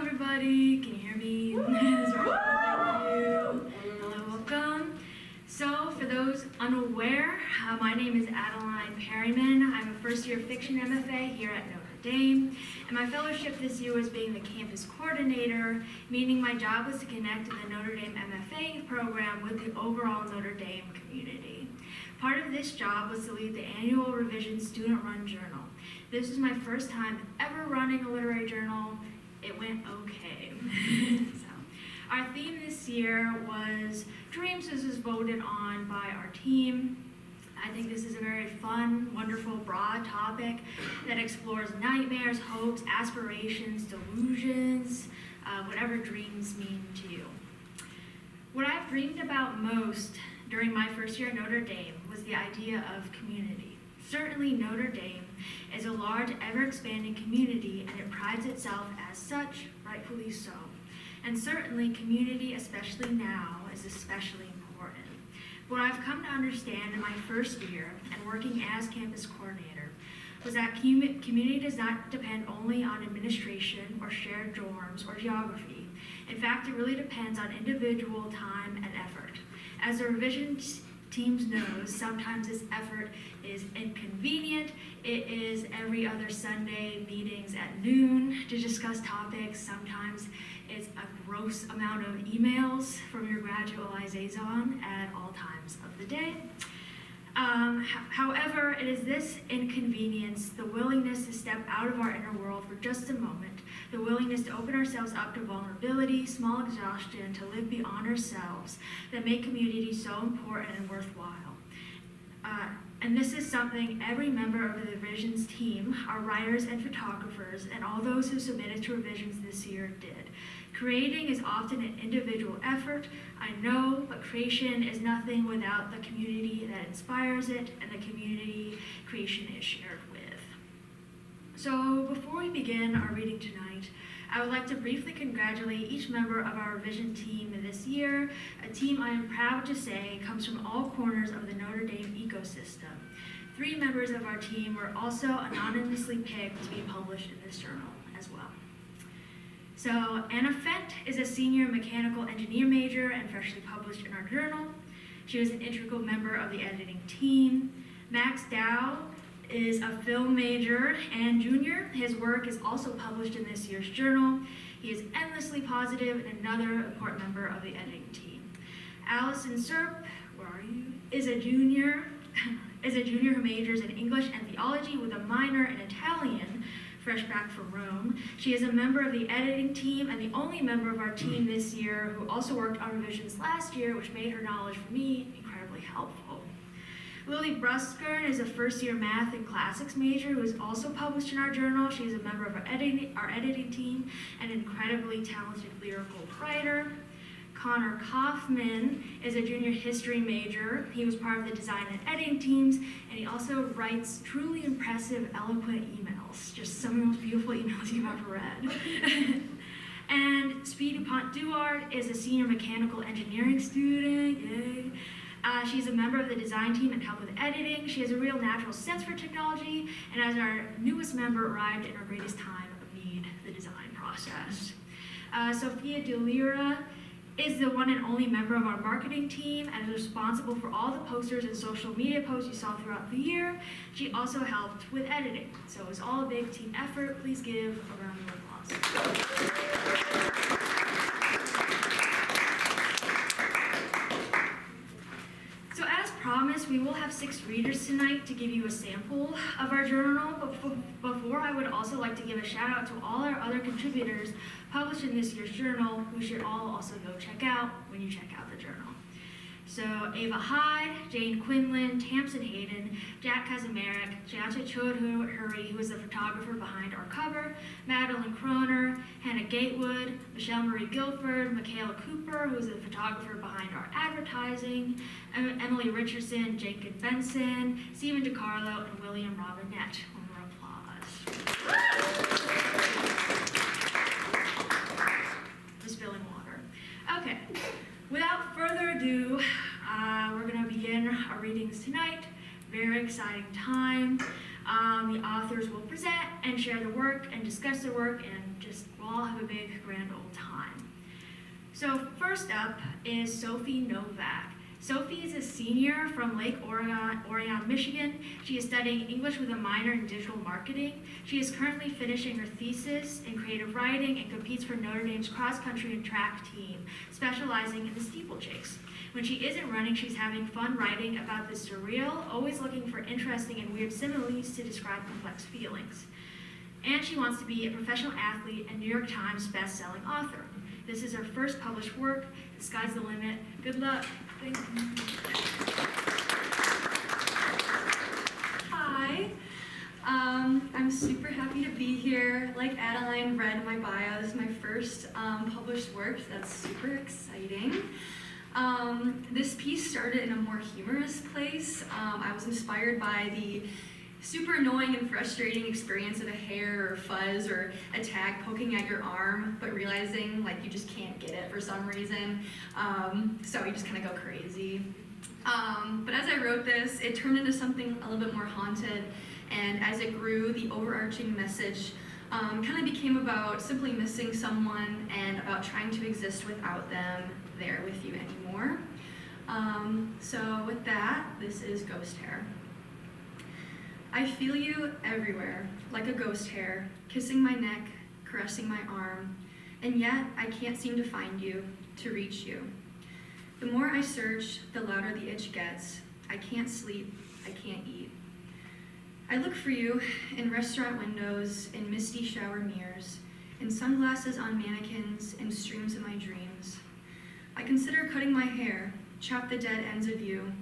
everybody. Can you hear me? Thank you. Hello, welcome. So, for those unaware, my name is Adeline Perryman. I'm a first-year fiction MFA here at Notre Dame, and my fellowship this year was being the campus coordinator, meaning my job was to connect the Notre Dame MFA program with the overall Notre Dame community. Part of this job was to lead the annual revision student-run journal. This was my first time ever running a literary journal. It went okay. So, our theme this year was dreams. This was voted on by our team. I think this is a very fun, wonderful, broad topic that explores nightmares, hopes, aspirations, delusions, whatever dreams mean to you. What I've dreamed about most during my first year at Notre Dame was the idea of community. Certainly Notre Dame is a large, ever-expanding community, and it prides itself as such, rightfully so. And certainly community, especially now, is especially important. What I've come to understand in my first year and working as campus coordinator was that community does not depend only on administration or shared dorms or geography. In fact, it really depends on individual time and effort. As the revision teams knows, sometimes this effort is inconvenient. It is every other Sunday meetings at noon to discuss topics. Sometimes it's a gross amount of emails from your graduate liaison at all times of the day. However, it is this inconvenience, the willingness to step out of our inner world for just a moment, the willingness to open ourselves up to vulnerability, small exhaustion, to live beyond ourselves, that make community so important and worthwhile. And this is something every member of the revisions team, our writers and photographers, and all those who submitted to revisions this year did. Creating is often an individual effort, I know, but creation is nothing without the community that inspires it and the community creation is shared with. So before we begin our reading tonight, I would like to briefly congratulate each member of our revision team this year, a team I am proud to say comes from all corners of the Notre Dame ecosystem. 3 members of our team were also anonymously picked to be published in this journal as well. So Anna Fent is a senior mechanical engineer major and freshly published in our journal. She was an integral member of the editing team. Max Dow is a film major and junior. His work is also published in this year's journal. He is endlessly positive and another important member of the editing team. Allison Serp, where are you? Is a junior who majors in English and theology with a minor in Italian, fresh back from Rome. She is a member of the editing team and the only member of our team this year who also worked on revisions last year, which made her knowledge for me incredibly helpful. Lily Bruskern is a first-year math and classics major who is also published in our journal. She is a member of our editing team and an incredibly talented lyrical writer. Connor Kaufman is a junior history major. He was part of the design and editing teams, and he also writes truly impressive, eloquent emails. Just some of the most beautiful emails you've ever read. And Speedy Pont-Duart is a senior mechanical engineering student. Yay. She's a member of the design team and helped with editing. She has a real natural sense for technology, and as our newest member, arrived in her greatest time of need, the design process. Sophia DeLira is the one and only member of our marketing team and is responsible for all the posters and social media posts you saw throughout the year. She also helped with editing. So it was all a big team effort. Please give a round of applause. So as promised, we will have 6 readers tonight to give you a sample of our journal. But before, I would also like to give a shout out to all our other contributors published in this year's journal, who should all also go check out when you check out the journal. So Ava Hyde, Jane Quinlan, Tamsin Hayden, Jack Kaczmarek, Janta Chodhuri, who is the photographer behind our cover, Madeline Kroner, Hannah Gatewood, Michelle Marie Guilford, Michaela Cooper, who is the photographer behind our advertising, Emily Richardson, Jacob Benson, Stephen DiCarlo, and William Robinette. One more applause. Just spilling water. Okay. Without further ado, we're going to begin our readings tonight. Very exciting time. The authors will present and share their work and discuss their work, and just we'll all have a big, grand old time. So first up is Sophie Novak. Sophie is a senior from Lake Orion, Michigan. She is studying English with a minor in digital marketing. She is currently finishing her thesis in creative writing and competes for Notre Dame's cross-country and track team, specializing in the steeplechase. When she isn't running, she's having fun writing about the surreal, always looking for interesting and weird similes to describe complex feelings. And she wants to be a professional athlete and New York Times best-selling author. This is her first published work. The sky's the limit. Good luck. Thank you. Hi. I'm super happy to be here. Like Adeline read in my bio, this is my first published work, so that's super exciting. This piece started in a more humorous place. I was inspired by the super annoying and frustrating experience of a hair or fuzz or a tag poking at your arm, but realizing like you just can't get it for some reason. So you just kind of go crazy. But as I wrote this, it turned into something a little bit more haunted, and as it grew, the overarching message kind of became about simply missing someone and about trying to exist without them there with you anymore. So with that, this is Ghost Hair. I feel you everywhere, like a ghost hair, kissing my neck, caressing my arm, and yet I can't seem to find you, to reach you. The more I search, the louder the itch gets. I can't sleep, I can't eat. I look for you in restaurant windows, in misty shower mirrors, in sunglasses on mannequins, in streams of my dreams. I consider cutting my hair, chop the dead ends of you,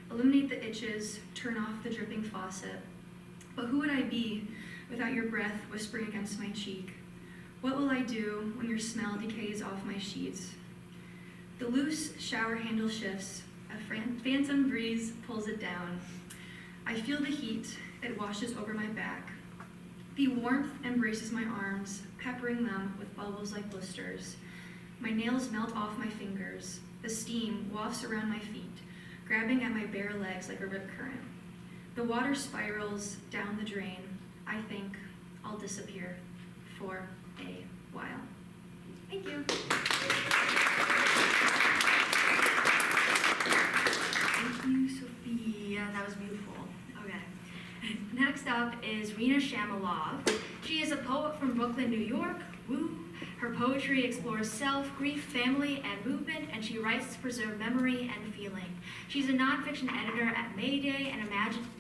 eliminate the itches, turn off the dripping faucet. But who would I be without your breath whispering against my cheek? What will I do when your smell decays off my sheets? The loose shower handle shifts, a phantom breeze pulls it down. I feel the heat, it washes over my back. The warmth embraces my arms, peppering them with bubbles like blisters. My nails melt off my fingers. The steam wafts around my feet, grabbing at my bare legs like a rip current. The water spirals down the drain. I think I'll disappear for a while. Thank you. Thank you, Sophie. Yeah, that was beautiful. Okay. Next up is Rena Shamalov. She is a poet from Brooklyn, New York. Woo. Her poetry explores self, grief, family, and movement, and she writes to preserve memory and feeling. She's a nonfiction editor at Mayday and a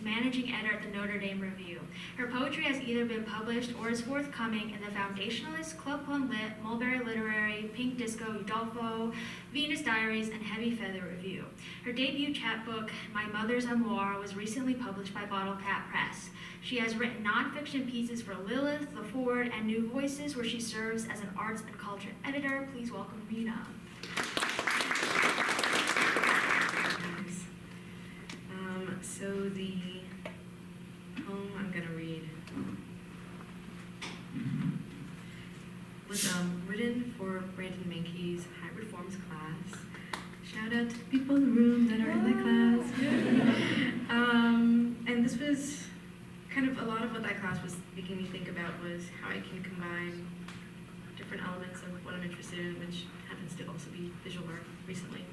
managing editor at the Notre Dame Review. Her poetry has either been published or is forthcoming in the Foundationalist, Club Plum Lit, Mulberry Literary, Pink Disco, Udolpho, Venus Diaries, and Heavy Feather Review. Her debut chapbook, My Mother's Amour, was recently published by Bottle Cap Press. She has written nonfiction pieces for Lilith, The Ford, and New Voices, where she serves as an arts and culture editor. Please welcome Rena. So the poem I'm going to read was written for Brandon Mankey's High Reforms class. Shout out to the people in the room that are in that class. And this was kind of a lot of what that class was making me think about was how I can combine different elements of what I'm interested in, which happens to also be visual art recently.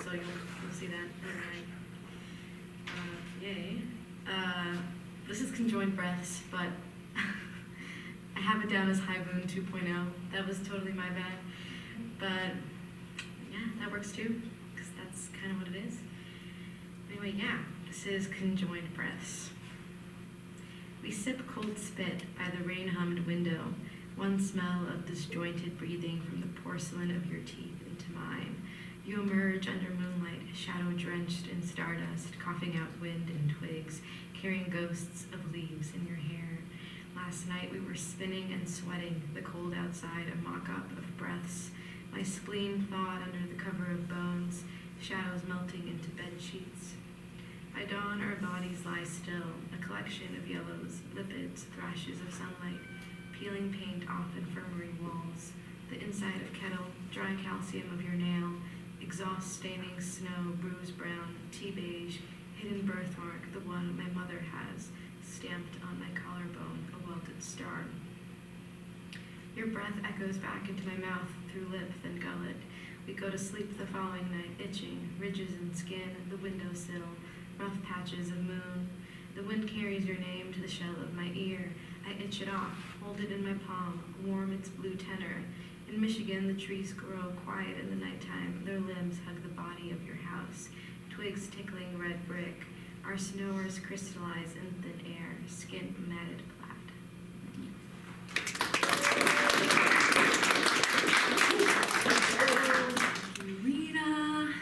So you'll see that. Yay. This is Conjoined Breaths, but I have it down as High Boon 2.0. That was totally my bad. But yeah, that works too, because that's kind of what it is. Anyway, yeah, this is Conjoined Breaths. We sip cold spit by the rain-hummed window, one smell of disjointed breathing from the porcelain of your teeth into mine. You emerge under moonlight, shadow-drenched in stardust, coughing out wind and twigs, carrying ghosts of leaves in your hair. Last night we were spinning and sweating, the cold outside a mock-up of breaths. My spleen thawed under the cover of bones, shadows melting into bed sheets. By dawn our bodies lie still, a collection of yellows, lipids, thrashes of sunlight, peeling paint off infirmary walls, the inside of kettle, dry calcium of your nail, exhaust staining snow, bruise brown, tea beige, hidden birthmark, the one my mother has, stamped on my collarbone, a welted star. Your breath echoes back into my mouth through lip, then gullet. We go to sleep the following night, itching, ridges in skin, the windowsill, rough patches of moon. The wind carries your name to the shell of my ear. I itch it off, hold it in my palm, warm its blue tenor. In Michigan, the trees grow quiet in the nighttime. Their limbs hug the body of your house, twigs tickling red brick. Our snowers crystallize in thin air, skin matted clad. Rita.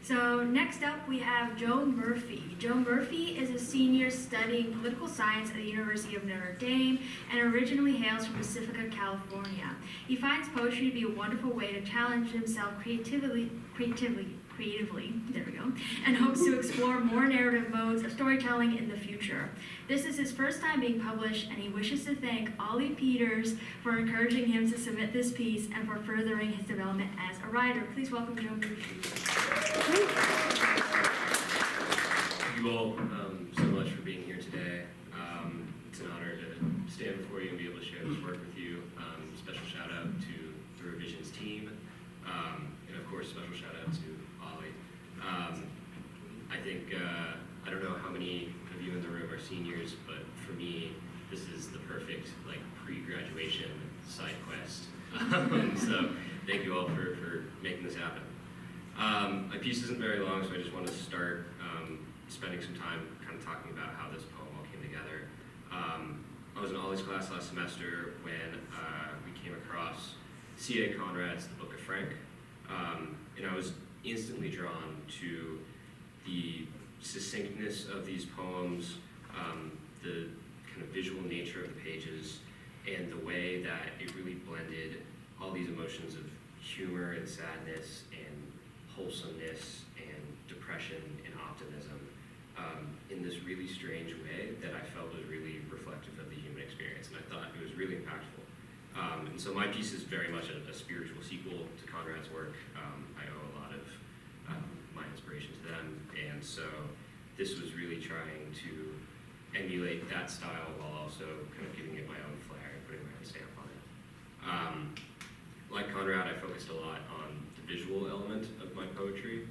So next up we have Joe Murphy. Joe Murphy is a senior studying political science at the University of Notre Dame and originally hails from Pacifica, California. He finds poetry to be a wonderful way to challenge himself creatively, there we go, and hopes to explore more narrative modes of storytelling in the future. This is his first time being published, and he wishes to thank Ollie Peters for encouraging him to submit this piece and for furthering his development as a writer. Please welcome Joe Murphy. Thank you all so much for being here today. It's an honor to stand before you and be able to share this work with you. Special shout out to the Revisions team, and of course special shout out to Ollie. I think, I don't know how many of you in the room are seniors, but for me, this is the perfect pre-graduation side quest. So thank you all for making this happen. My piece isn't very long, so I just want to start spending some time kind of talking about how this poem all came together. I was in Ollie's class last semester when we came across C.A. Conrad's The Book of Frank, and I was instantly drawn to the succinctness of these poems, the kind of visual nature of the pages, and the way that it really blended all these emotions of humor and sadness and wholesomeness and depression and optimism in this really strange way that I felt was really reflective of the human experience, and I thought it was really impactful. And so my piece is very much a spiritual sequel to Conrad's work. I owe a lot of my inspiration to them, and so this was really trying to emulate that style while also kind of giving it my own flair and putting my own stamp on it. Like Conrad, I focused a lot on the visual element of my poetry,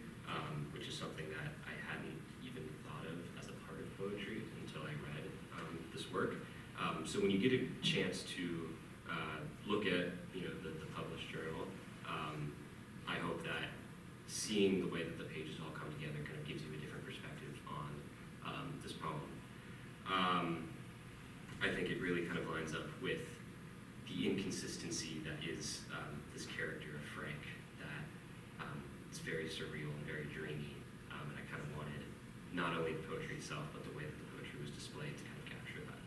which is something that I hadn't even thought of as a part of poetry until I read this work. So when you get a chance to look at the published journal, I hope that seeing the way that the pages all come together kind of gives you a different perspective on this poem. I think it really kind of lines up with the inconsistency that is this character of Frank, that it's very surreal and very dreamy, and I kind of wanted not only the poetry itself, but the way that the poetry was displayed to kind of capture that.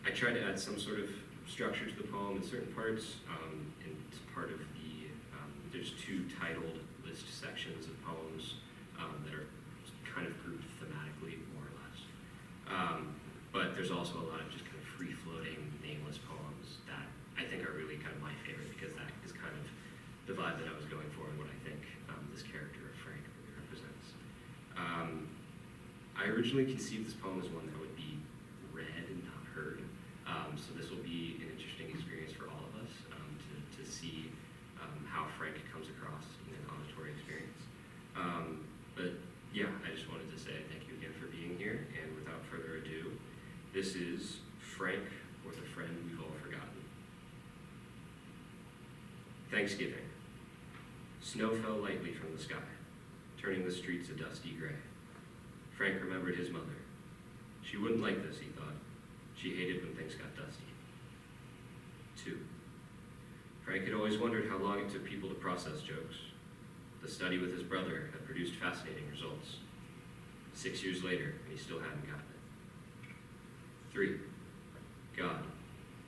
I tried to add some sort of structure to the poem in certain parts, and it's part of the, there's two titled list sections of poems that are kind of grouped thematically, more or less. But there's also a lot of just kind of free-floating, nameless poems that I think are really kind of my favorite, because that is kind of the vibe that I was going for and what I think this character of Frank really represents. I originally conceived this poem as one that would be read and not heard. So this will be an interesting experience for all of us to see how Frank comes across in an auditory experience. But yeah, I just wanted to say thank you again for being here, and without further ado, this is Frank, or the Friend We've All Forgotten. Thanksgiving. Snow fell lightly from the sky, turning the streets a dusty gray. Frank remembered his mother. She wouldn't like this, he thought. She hated when things got dusty. 2. Frank had always wondered how long it took people to process jokes. The study with his brother had produced fascinating results. 6 years later, and he still hadn't gotten it. 3. God,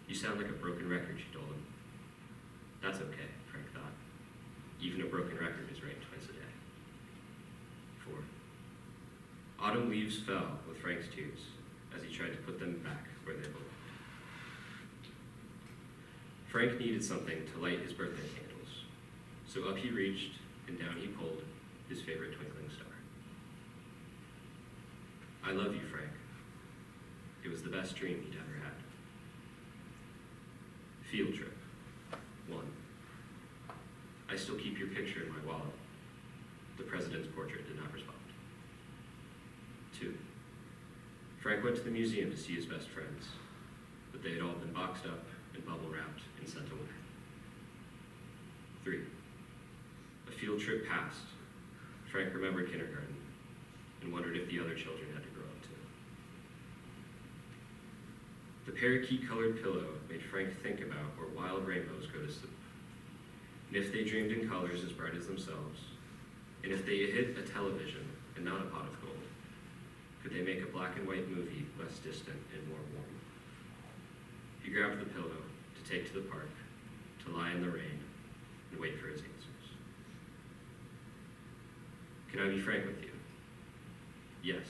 you sound like a broken record, she told him. That's okay, Frank thought. Even a broken record is right twice a day. 4. Autumn leaves fell with Frank's tears as he tried to put them back where they belonged. Frank needed something to light his birthday candles, so up he reached and down he pulled his favorite twinkling star. I love you, Frank. It was the best dream he'd ever had. Field trip. 1. I still keep your picture in my wallet. The president's portrait did not respond. 2. Frank went to the museum to see his best friends, but they had all been boxed up and bubble wrapped and sent away. 3. A field trip passed. Frank remembered kindergarten and wondered if the other children had to grow up too. The parakeet-colored pillow made Frank think about where wild rainbows go to sleep, and if they dreamed in colors as bright as themselves, and if they hit a television and not a pot of gold, could they make a black and white movie less distant and more warm? He grabbed the pillow to take to the park, to lie in the rain and wait for his answers. Can I be frank with you? Yes,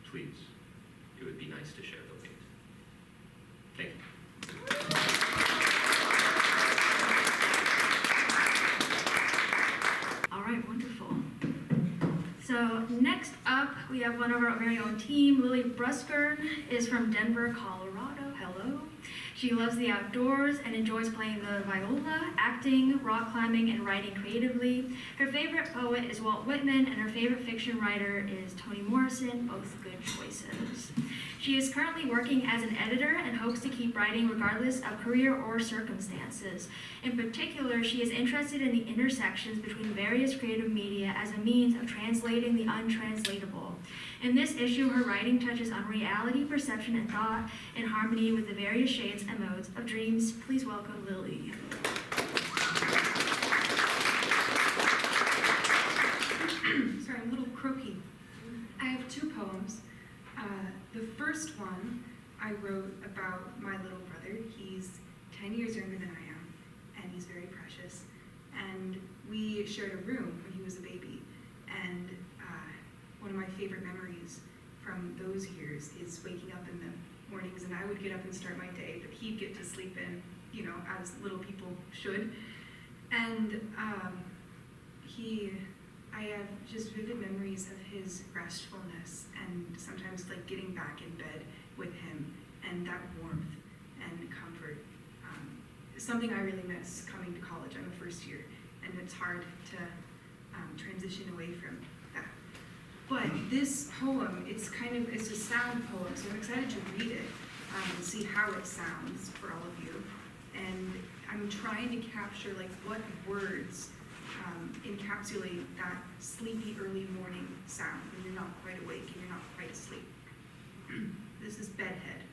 please. It would be nice to share the weight. Thank you. All right, wonderful. So next up, we have one of our very own team. Lily Bruskern is from Denver, Colorado. Hello. She loves the outdoors and enjoys playing the viola, acting, rock climbing, and writing creatively. Her favorite poet is Walt Whitman, and her favorite fiction writer is Toni Morrison, both good choices. She is currently working as an editor and hopes to keep writing regardless of career or circumstances. In particular, she is interested in the intersections between various creative media as a means of translating the untranslatable. In this issue, her writing touches on reality, perception, and thought in harmony with the various shades and modes of dreams. Please welcome Lily. Sorry, I'm a little croaky. I have 2 poems. The first one I wrote about my little brother. He's 10 years younger than I am, and he's very precious. And we shared a room when he was a baby. And one of my favorite memories from those years is waking up in the mornings, and I would get up and start my day, but he'd get to sleep in, you know, as little people should. And I have just vivid memories of his restfulness and sometimes like getting back in bed with him and that warmth and comfort. Something I really miss coming to college. I'm a first year and it's hard to transition away from that. But this poem, it's a sound poem, so I'm excited to read it and see how it sounds for all of you. And I'm trying to capture like what words encapsulate that sleepy early morning sound when you're not quite awake and you're not quite asleep. This is Bedhead.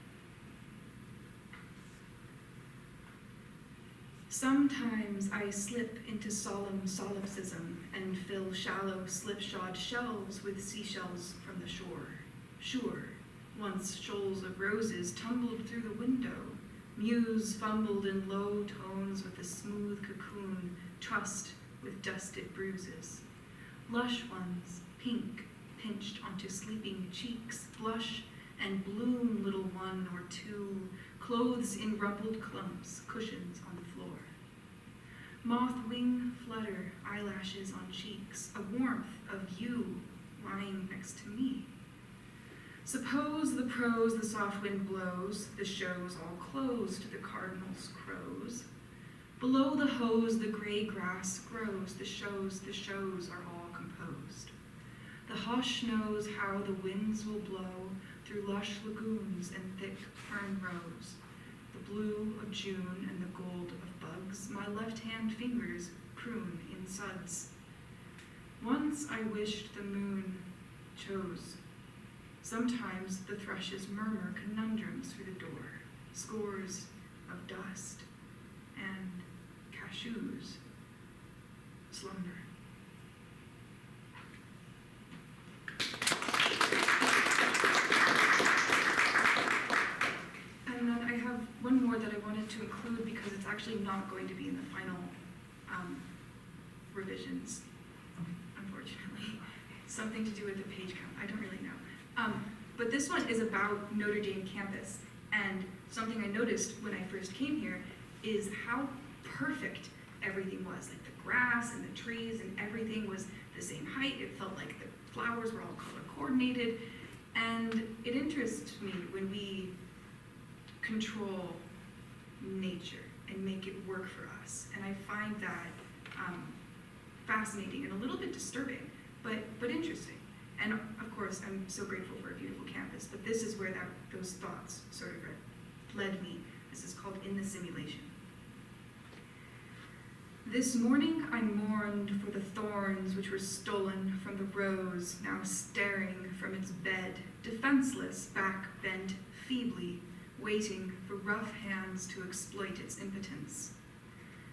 Sometimes I slip into solemn solipsism and fill shallow slipshod shelves with seashells from the shore. Sure, once shoals of roses tumbled through the window, muse fumbled in low tones with a smooth cocoon, trust with dusted bruises. Lush ones, pink, pinched onto sleeping cheeks, blush and bloom, little one or two, clothes in rumpled clumps, cushions on the floor. Moth wing flutter, eyelashes on cheeks, a warmth of you lying next to me. Suppose the prose the soft wind blows, the shows all closed, the cardinals crows. Below the hose the gray grass grows, the shows are all composed. The hush knows how the winds will blow through lush lagoons and thick fern rows. The blue of June and the gold of bugs, my left-hand fingers prune in suds. Once I wished the moon chose. Sometimes the thrushes murmur conundrums through the door, scores of dust and cashews slumber. And then I have one more that I wanted to include because it's actually not going to be in the final revisions, unfortunately. Something to do with the page count, I don't really know. But this one is about Notre Dame campus, and something I noticed when I first came here is how perfect everything was. Like the grass and the trees and everything was the same height. It felt like the flowers were all color coordinated. And it interests me when we control nature and make it work for us. And I find that fascinating and a little bit disturbing, but interesting. And of course, I'm so grateful for a beautiful campus, but this is where those thoughts sort of led me. This is called In the Simulation. This morning I mourned for the thorns which were stolen from the rose, now staring from its bed, defenseless, back bent feebly, waiting for rough hands to exploit its impotence.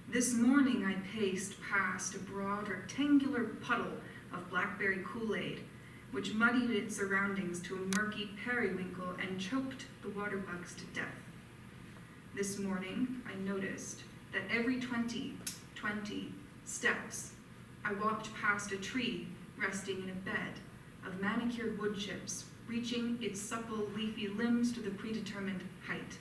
This morning I paced past a broad rectangular puddle of blackberry Kool-Aid, which muddied its surroundings to a murky periwinkle and choked the water bugs to death. This morning I noticed that every 20 steps, I walked past a tree resting in a bed of manicured wood chips, reaching its supple, leafy limbs to the predetermined height.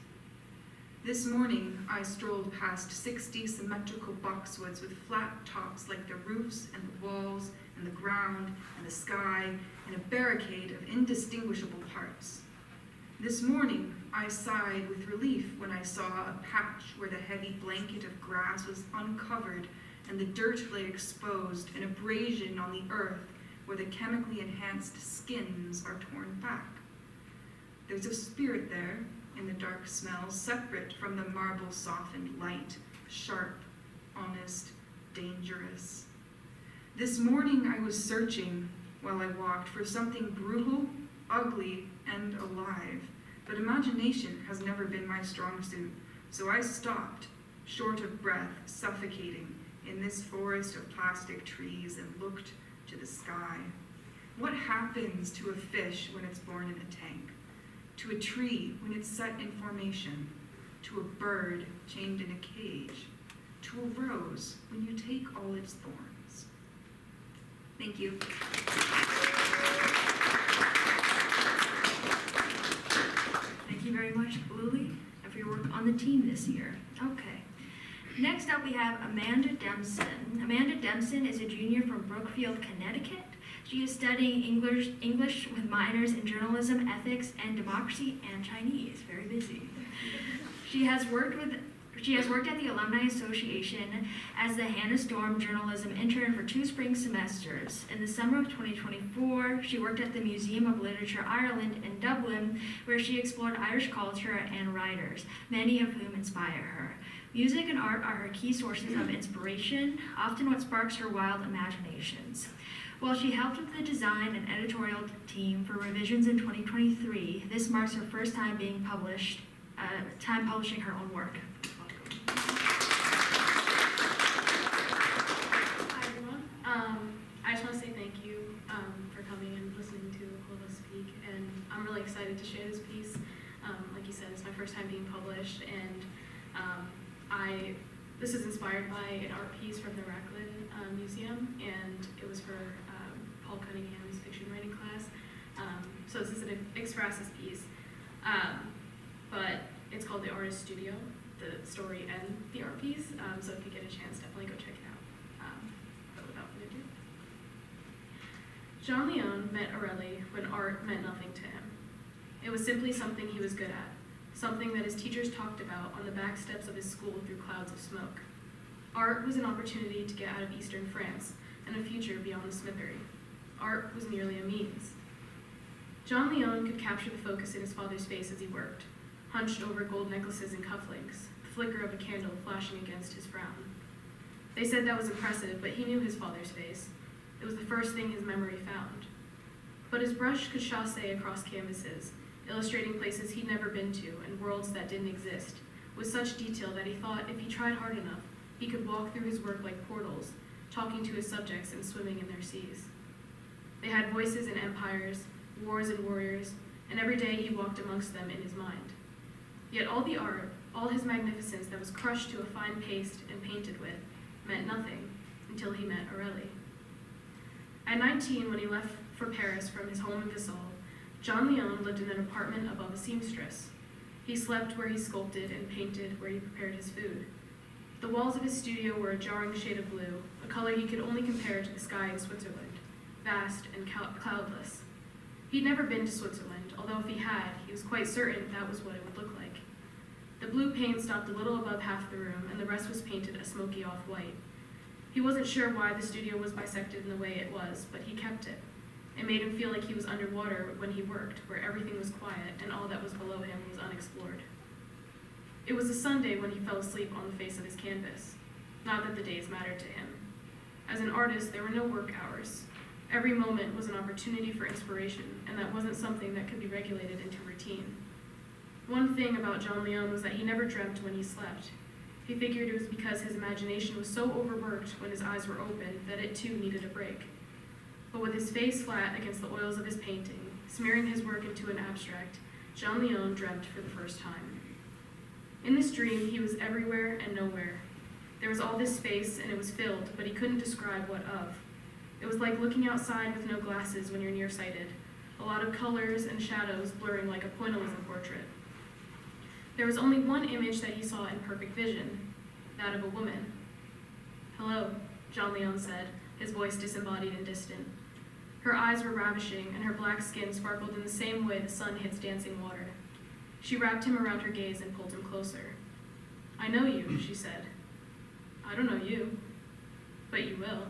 This morning, I strolled past 60 symmetrical boxwoods with flat tops like the roofs and the walls and the ground and the sky in a barricade of indistinguishable parts. This morning, I sighed with relief when I saw a patch where the heavy blanket of grass was uncovered and the dirt lay exposed, an abrasion on the earth where the chemically enhanced skins are torn back. There's a spirit there in the dark smell, separate from the marble softened light, sharp, honest, dangerous. This morning I was searching while I walked for something brutal, ugly, and alive, but imagination has never been my strong suit, so I stopped, short of breath, suffocating in this forest of plastic trees and looked to the sky. What happens to a fish when it's born in a tank? To a tree when it's set in formation? To a bird chained in a cage? To a rose when you take all its thorns? Thank you. Thank you very much, Lily, and for your work on the team this year. Okay. Next up, we have Amanda Dempson. Amanda Dempson is a junior from Brookfield, Connecticut. She is studying English with minors in journalism, ethics, and democracy, and Chinese. Very busy. She has worked at the Alumni Association as the Hannah Storm journalism intern for 2 spring semesters. In the summer of 2024, she worked at the Museum of Literature Ireland in Dublin, where she explored Irish culture and writers, many of whom inspire her. Music and art are her key sources of inspiration, often what sparks her wild imaginations. While she helped with the design and editorial team for revisions in 2023, this marks her first time publishing her own work. Hi everyone. I just want to say thank you for coming and listening to all of us speak, and I'm really excited to share this piece. Like you said, it's my first time being published, and this is inspired by an art piece from the Racklin Museum, and it was for Paul Cunningham's fiction writing class. So this is an expresses piece, but it's called The Artist Studio, the story and the art piece. So if you get a chance, definitely go check it out. But without further ado. Jean Leon met Aurelie when art meant nothing to him. It was simply something he was good at, something that his teachers talked about on the back steps of his school through clouds of smoke. Art was an opportunity to get out of Eastern France and a future beyond the smithery. Art was merely a means. Jean Leon could capture the focus in his father's face as he worked, hunched over gold necklaces and cufflinks, the flicker of a candle flashing against his frown. They said that was impressive, but he knew his father's face. It was the first thing his memory found. But his brush could chasse across canvases, illustrating places he'd never been to and worlds that didn't exist, with such detail that he thought if he tried hard enough, he could walk through his work like portals, talking to his subjects and swimming in their seas. They had voices and empires, wars and warriors, and every day he walked amongst them in his mind. Yet all the art, all his magnificence that was crushed to a fine paste and painted with, meant nothing until he met Aurelie. At 19, when he left for Paris from his home in Vesoul, Jean Leon lived in an apartment above a seamstress. He slept where he sculpted and painted where he prepared his food. The walls of his studio were a jarring shade of blue, a color he could only compare to the sky in Switzerland, vast and cloudless. He'd never been to Switzerland, although if he had, he was quite certain that was what it would look like. The blue paint stopped a little above half the room, and the rest was painted a smoky off-white. He wasn't sure why the studio was bisected in the way it was, but he kept it. It made him feel like he was underwater when he worked, where everything was quiet and all that was below him was unexplored. It was a Sunday when he fell asleep on the face of his canvas. Not that the days mattered to him. As an artist, there were no work hours. Every moment was an opportunity for inspiration, and that wasn't something that could be regulated into routine. One thing about John Leon was that he never dreamt when he slept. He figured it was because his imagination was so overworked when his eyes were open that it too needed a break. But with his face flat against the oils of his painting, smearing his work into an abstract, John Leon dreamt for the first time. In this dream, he was everywhere and nowhere. There was all this space, and it was filled, but he couldn't describe what of. It was like looking outside with no glasses when you're nearsighted, a lot of colors and shadows blurring like a pointillism portrait. There was only one image that he saw in perfect vision, that of a woman. "Hello," John Leon said, his voice disembodied and distant. Her eyes were ravishing, and her black skin sparkled in the same way the sun hits dancing water. She wrapped him around her gaze and pulled him closer. "I know you," she said. "I don't know you, but you will."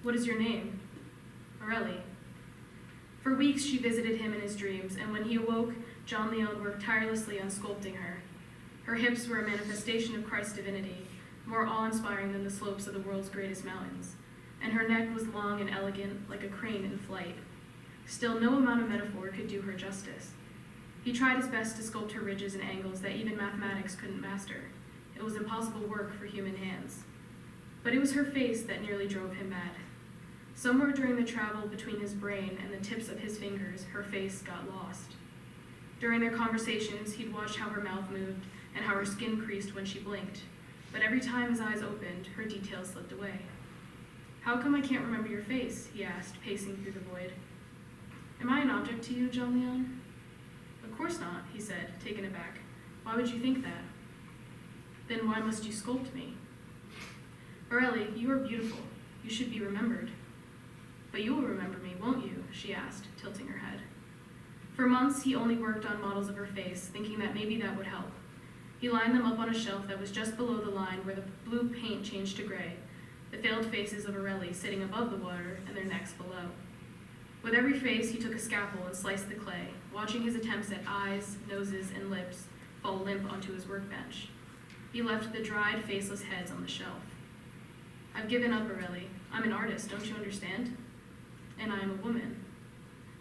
"What is your name?" "Aurelie." For weeks she visited him in his dreams, and when he awoke, John Leon worked tirelessly on sculpting her. Her hips were a manifestation of Christ's divinity, more awe-inspiring than the slopes of the world's greatest mountains, and her neck was long and elegant, like a crane in flight. Still, no amount of metaphor could do her justice. He tried his best to sculpt her ridges and angles that even mathematics couldn't master. It was impossible work for human hands. But it was her face that nearly drove him mad. Somewhere during the travel between his brain and the tips of his fingers, her face got lost. During their conversations, he'd watched how her mouth moved and how her skin creased when she blinked, but every time his eyes opened, her details slipped away. "How come I can't remember your face?" he asked, pacing through the void. "Am I an object to you, John Leon?" "Of course not," he said, taken aback. "Why would you think that?" "Then why must you sculpt me?" "Aurelie, you are beautiful. You should be remembered." "But you will remember me, won't you?" she asked, tilting her head. For months, he only worked on models of her face, thinking that maybe that would help. He lined them up on a shelf that was just below the line where the blue paint changed to gray, the failed faces of Aurelie sitting above the water and their necks below. With every face, he took a scalpel and sliced the clay, watching his attempts at eyes, noses, and lips fall limp onto his workbench. He left the dried, faceless heads on the shelf. "I've given up, Aurelie. I'm an artist, don't you understand? And I am a woman."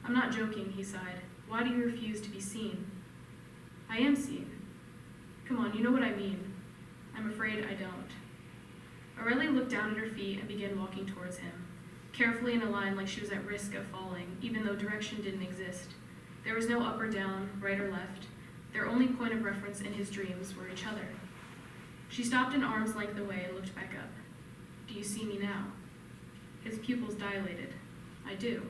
"I'm not joking," he sighed. "Why do you refuse to be seen?" "I am seen. Come on, you know what I mean." "I'm afraid I don't." Aurelie looked down at her feet and began walking towards him, carefully in a line like she was at risk of falling, even though direction didn't exist. There was no up or down, right or left. Their only point of reference in his dreams were each other. She stopped an arm's length away and looked back up. "Do you see me now?" His pupils dilated. "I do."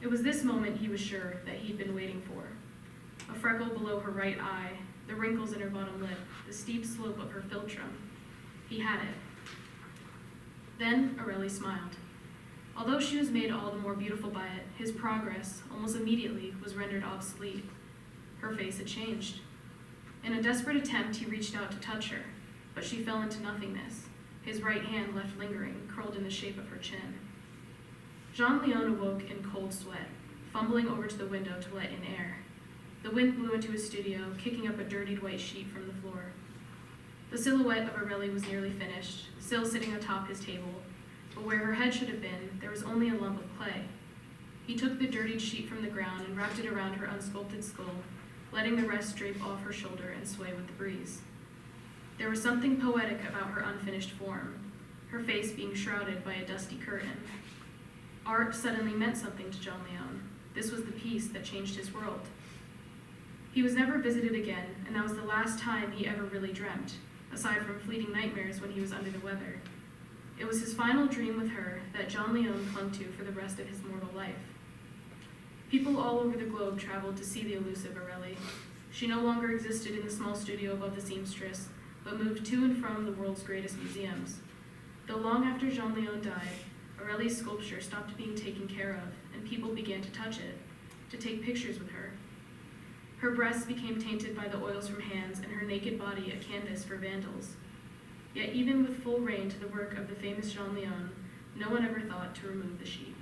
It was this moment he was sure that he'd been waiting for. A freckle below her right eye, the wrinkles in her bottom lip, the steep slope of her philtrum. He had it. Then Aurelie smiled. Although she was made all the more beautiful by it, his progress, almost immediately, was rendered obsolete. Her face had changed. In a desperate attempt, he reached out to touch her, but she fell into nothingness, his right hand left lingering, curled in the shape of her chin. Jean Leon awoke in cold sweat, fumbling over to the window to let in air. The wind blew into his studio, kicking up a dirtied white sheet from the floor. The silhouette of Aurelie was nearly finished, still sitting atop his table, but where her head should have been, there was only a lump of clay. He took the dirtied sheet from the ground and wrapped it around her unsculpted skull, letting the rest drape off her shoulder and sway with the breeze. There was something poetic about her unfinished form, her face being shrouded by a dusty curtain. Art suddenly meant something to John Leon. This was the piece that changed his world. He was never visited again, and that was the last time he ever really dreamt, aside from fleeting nightmares when he was under the weather. It was his final dream with her that John Leon clung to for the rest of his mortal life. People all over the globe traveled to see the elusive Aurelie. She no longer existed in the small studio above the seamstress, but moved to and from the world's greatest museums. Though long after Jean Leon died, Aurelie's sculpture stopped being taken care of and people began to touch it, to take pictures with her. Her breasts became tainted by the oils from hands, and her naked body a canvas for vandals. Yet even with full reign to the work of the famous Jean Leon, no one ever thought to remove the sheet.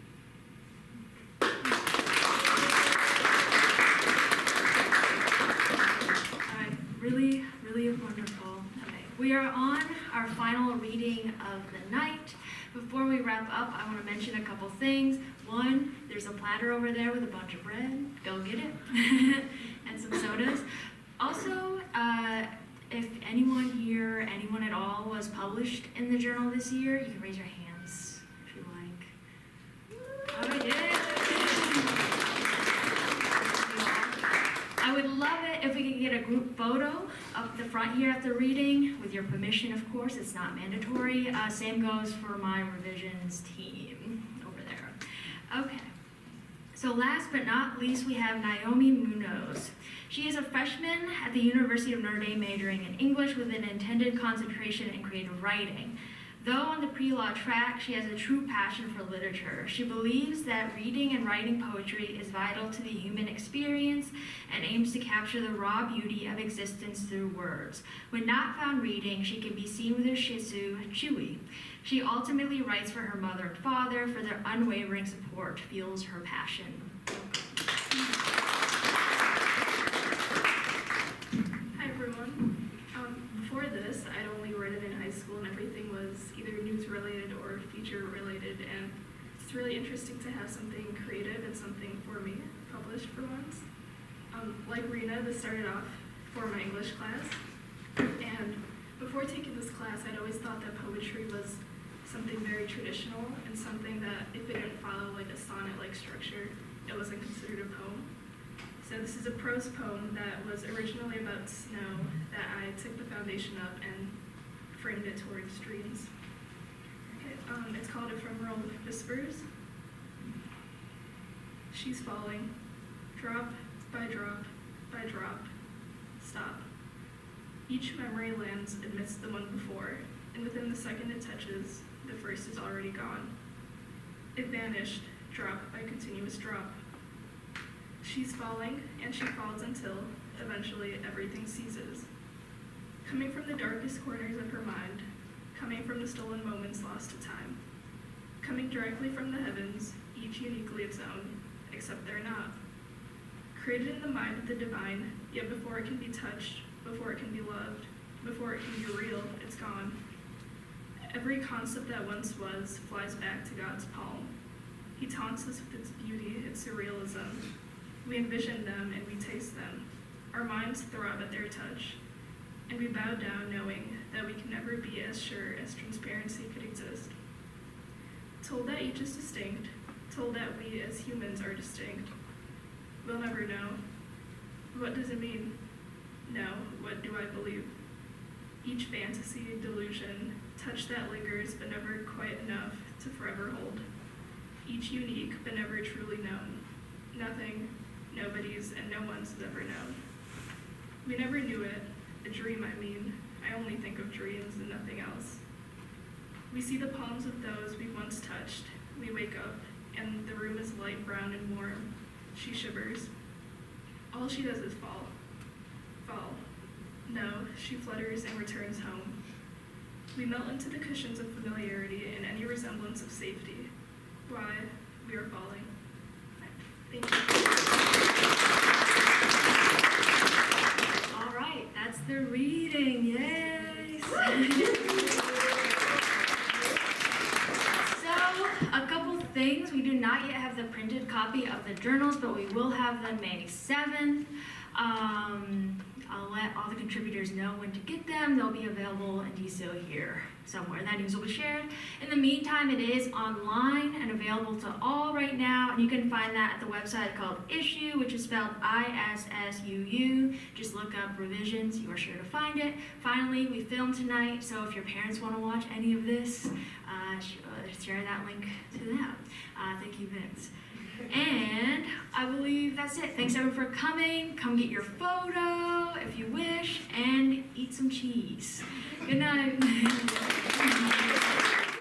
Really, really wonderful. Okay, we are on our final reading of the night. Before we wrap up, I want to mention a couple things. One, there's a platter over there with a bunch of bread. Go get it. And some sodas. Also, if anyone here, anyone at all, was published in the journal this year, you can raise your hands if you like. All right, yeah. I would love it if we could get a group photo up the front here at the reading, with your permission, of course. It's not mandatory. Same goes for my revisions team over there. Okay. So last but not least, we have Naomi Munoz. She is a freshman at the University of Notre Dame, majoring in English with an intended concentration in creative writing. Though on the pre-law track, she has a true passion for literature. She believes that reading and writing poetry is vital to the human experience and aims to capture the raw beauty of existence through words. When not found reading, she can be seen with her Shih Tzu, Chewy. She ultimately writes for her mother and father, for their unwavering support fuels her passion. Hi everyone. Before this, I'd only read it in high school and everything was either news related or feature related, and it's really interesting to have something creative and something for me published for once. Like Rena, this started off for my English class, and before taking this class, I'd always thought that poetry was something very traditional and something that if it didn't follow like a sonnet-like structure, it wasn't considered a poem. So this is a prose poem that was originally about snow that I took the foundation of and framed it towards dreams. Okay, it's called Ephemeral Whispers. She's falling, drop by drop by drop, stop. Each memory lands amidst the one before, and within the second it touches, the first is already gone. It vanished, drop by continuous drop. She's falling, and she falls until, eventually, everything ceases. Coming from the darkest corners of her mind, coming from the stolen moments lost to time, coming directly from the heavens, each uniquely its own, except they're not. Created in the mind of the divine, yet before it can be touched, before it can be loved, before it can be real, it's gone. Every concept that once was flies back to God's palm. He taunts us with its beauty, its surrealism. We envision them and we taste them. Our minds throb at their touch, and we bow down knowing that we can never be as sure as transparency could exist. Told that each is distinct, told that we as humans are distinct, we'll never know. What does it mean? No, what do I believe? Each fantasy, delusion, touch that lingers but never quite enough to forever hold. Each unique but never truly known. Nothing, nobody's, and no one's has ever known. We never knew it, a dream I mean. I only think of dreams and nothing else. We see the palms of those we once touched. We wake up, and the room is light brown and warm. She shivers. All she does is fall. Fall. No, she flutters and returns home. We melt into the cushions of familiarity and any resemblance of safety. Why? We are falling. Thank you. All right, that's the reading. Yay! So, a couple things. We do not yet have the printed copy of the journals, but we will have them May 7th. I'll let all the contributors know when to get them. They'll be available in DSO here somewhere. That news will be shared. In the meantime, it is online and available to all right now, and you can find that at the website called Issue, which is spelled ISSUU. Just look up revisions. You are sure to find it. Finally, we filmed tonight, so if your parents want to watch any of this, share that link to them. Thank you, Vince. And I believe that's it. Thanks everyone for coming. Come get your photo if you wish, and eat some cheese. Good night.